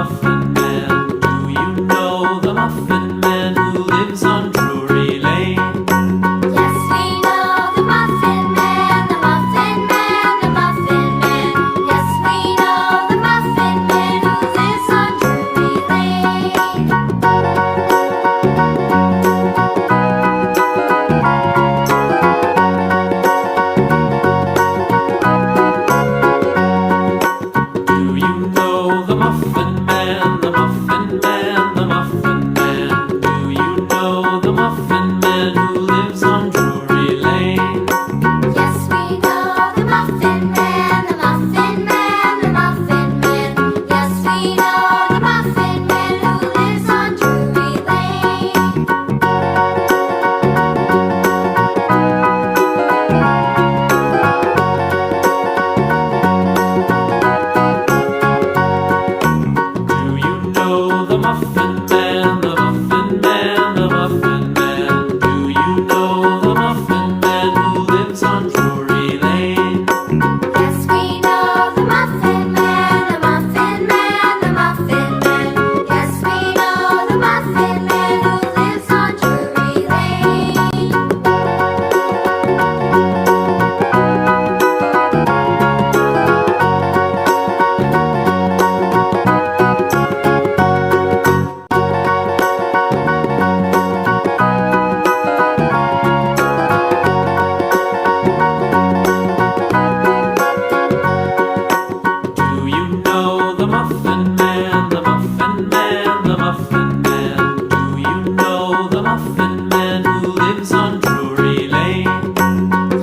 Muffin Man? Do you know the Muffin Man who lives on Drury Lane? Yes, we know the Muffin Man, the Muffin Man, the Muffin Man. Yes, we know the Muffin Man who lives on Drury Lane. Do you know the Muffin Man, the Muffin Man, the Muffin Man? Do you know the Muffin Man who lives on Drury Lane? Yes, we know the Muffin Man, the Muffin Man, the Muffin Man. Yes, we know the Muffin Man who lives on Drury Lane. Do you know the Muffin Man, the Muffin Man, the Muffin Man? Do you know the Muffin Man who lives on Drury Lane? Yes, we know the Muffin Man, the Muffin Man, the Muffin Man. Yes, we know the Muffin Man who lives on Drury Lane. Do you know the Muffin Man, the Muffin Man, the Muffin Man? Do you know the Muffin Man who lives on Drury Lane?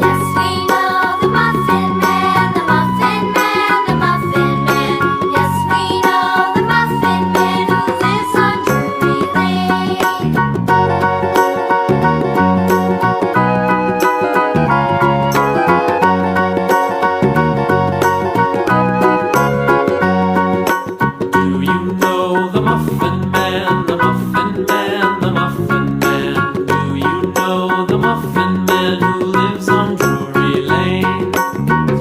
Yes, we know the Muffin Man, the Muffin Man, the Muffin Man. Yes, we know the Muffin Man who lives on Drury Lane. Do you know the Muffin Man, the Muffin Man, the Muffin Man? Do you know the Muffin Man who lives on Drury Lane?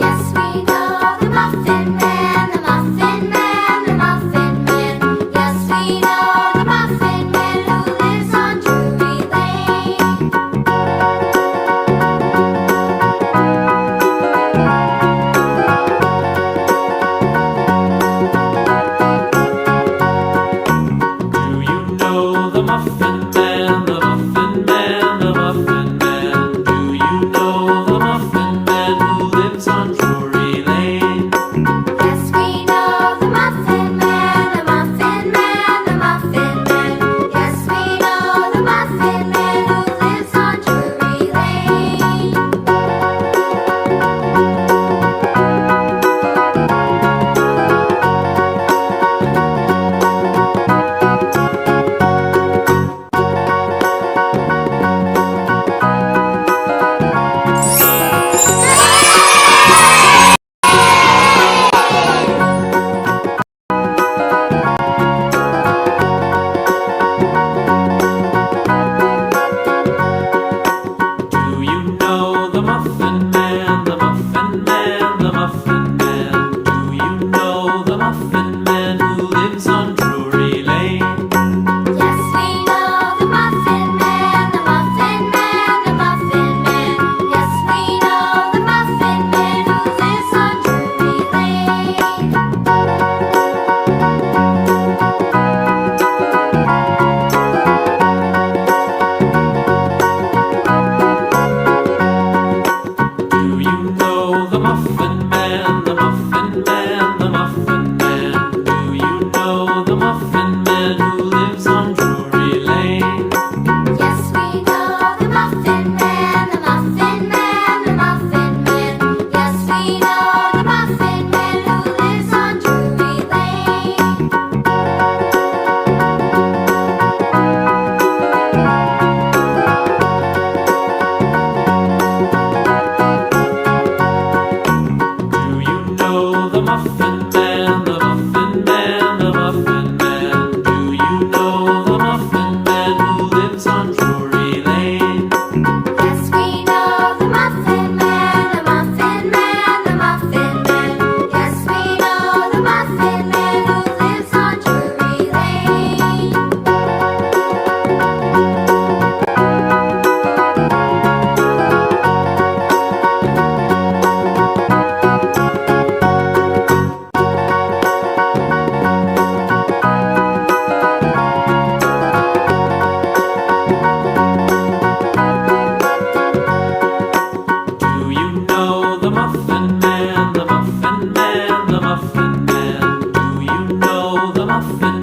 Yes, we know the Muffin Man, the Muffin Man, the Muffin Man. Yes, we know the Muffin Man who lives on Drury Lane. Do you know the Muffin Man, the Muffin Man, the Muffin Man? Do you know the Muffin Man who lives on Drury Lane? Yes, we know the Muffin Man, the Muffin Man, the Muffin Man. Yes, we know the Muffin Man who lives on Drury Lane. Do you know the Muffin Man, the Muffin Man, the Muffin Man? Do you know the Muffin Man who lives on Drury Lane? Yes, we know the Muffin Man, the Muffin Man, the Muffin Man. Yes, we know the Muffin Man who lives on Drury Lane. Do you know the Muffin Man, the Muffin Man, the Muffin Man? Do you know the Muffin Man who lives on Drury Lane? Yes, we know the Muffin Man, the Muffin Man, the Muffin Man. Yes, we know the Muffin Man who lives on Drury Lane. Do you know the Muffin Man, the Muffin Man, the Muffin Man? Muffin